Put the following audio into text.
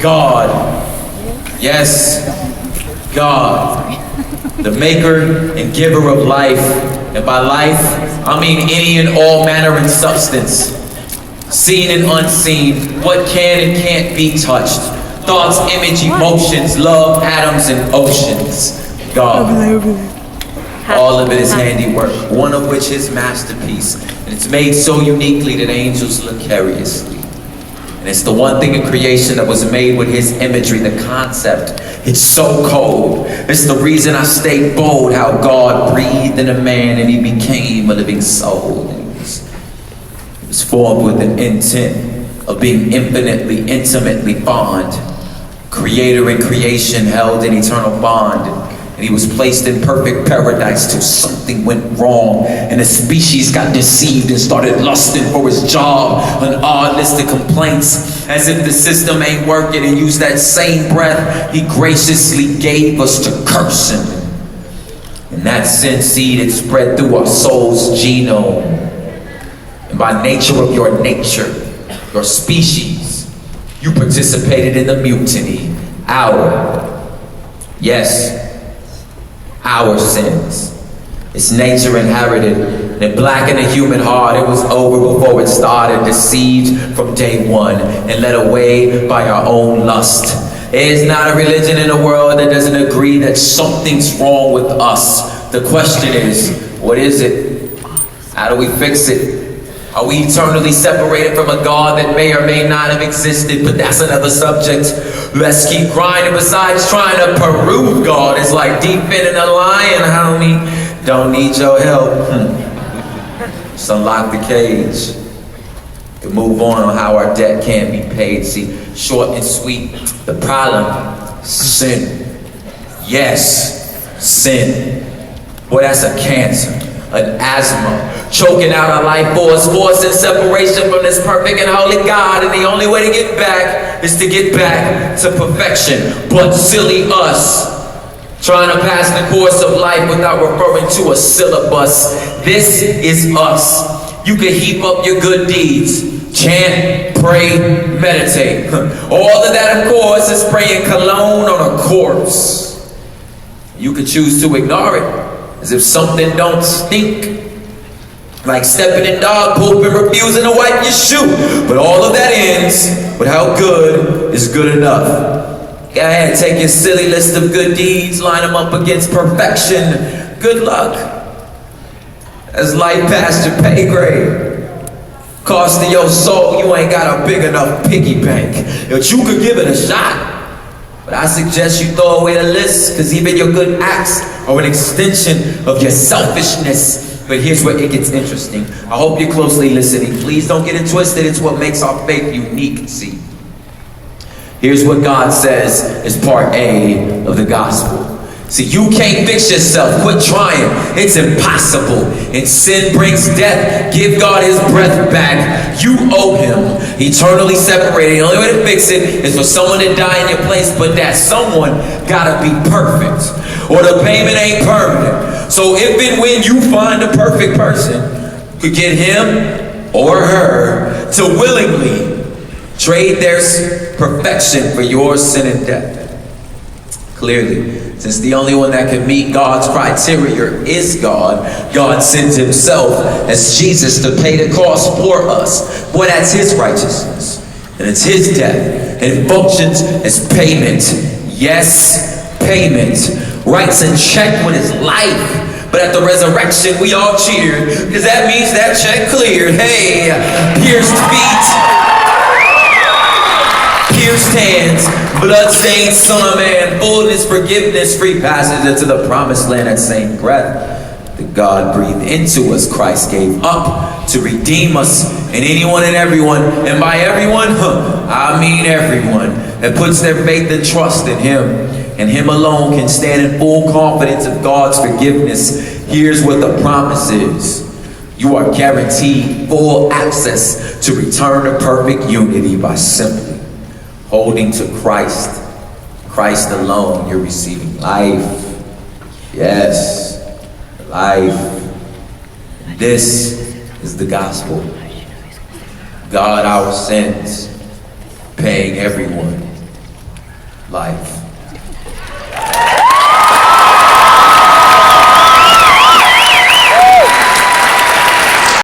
God. Yes, God, the maker and giver of life. And by life, I mean any and all manner and substance, seen and unseen, what can and can't be touched. Thoughts, image, emotions, love, atoms, and oceans. God. All of it is handiwork, one of which is masterpiece. And it's made so uniquely that angels look curiously. And it's the one thing in creation that was made with his imagery, the concept. It's so cold. It's the reason I stay bold, how God breathed in a man and he became a living soul. It was formed with an intent of being infinitely, intimately bond. Creator and creation held an eternal bond. And he was placed in perfect paradise till something went wrong and the species got deceived and started lusting for his job. An odd list of complaints, as if the system ain't working, and used that same breath he graciously gave us to curse him. And that sin seed had spread through our soul's genome. And by nature of your nature, your species, you participated in the mutiny. Our sins. Its nature inherited, and it blackened the human heart. It was over before it started, deceived from day one, and led away by our own lust. There's not a religion in the world that doesn't agree that something's wrong with us. The question is, what is it? How do we fix it? Are we eternally separated from a God that may or may not have existed? But that's another subject. Let's keep grinding. Besides trying to prove God, it's like defending a lion, homie. Don't need your help. Just unlock the cage and move on how our debt can't be paid. See, short and sweet, the problem, sin. Yes, sin. Boy, that's a cancer, an asthma, choking out our life force, forcing separation from this perfect and holy God. And the only way to get back is to get back to perfection. But silly us, trying to pass the course of life without referring to a syllabus. This is us. You can heap up your good deeds, chant, pray, meditate. All of that, of course, is spraying cologne on a corpse. You can choose to ignore it, as if something don't stink, like stepping in dog poop and refusing to wipe your shoe. But all of that ends with how good is good enough. Go ahead, take your silly list of good deeds, line them up against perfection. Good luck. As life past your pay grade, cost of your soul, you ain't got a big enough piggy bank that you could give it a shot. But I suggest you throw away the list, because even your good acts are an extension of your selfishness. But here's where it gets interesting. I hope you're closely listening. Please don't get it twisted. It's what makes our faith unique. See, here's what God says is part A of the gospel. See, you can't fix yourself. Quit trying. It's impossible. And sin brings death. Give God his breath back. You owe him. Eternally separated. The only way to fix it is for someone to die in your place, but that someone gotta be perfect, or the payment ain't permanent. So if and when you find a perfect person, you could get him or her to willingly trade their perfection for your sin and death. Clearly, since the only one that can meet God's criteria is God, God sends himself as Jesus to pay the cost for us. Boy, that's his righteousness, and it's his death, and it functions as payment. Yes, payment. Writes a check with his life. But at the resurrection, we all cheered, because that means that check cleared. Hey, pierced feet, pierced hands, blood-stained Son of Man, fullness, forgiveness, free passage into the promised land. That same breath that God breathed into us, Christ gave up to redeem us. And anyone and everyone, and by everyone, I mean everyone, that puts their faith and trust in him, and him alone, can stand in full confidence of God's forgiveness. Here's what the promise is. You are guaranteed full access to return to perfect unity by simply holding to Christ. Christ alone. You're receiving life. Yes, life. This is the gospel. God, our sins paying everyone life.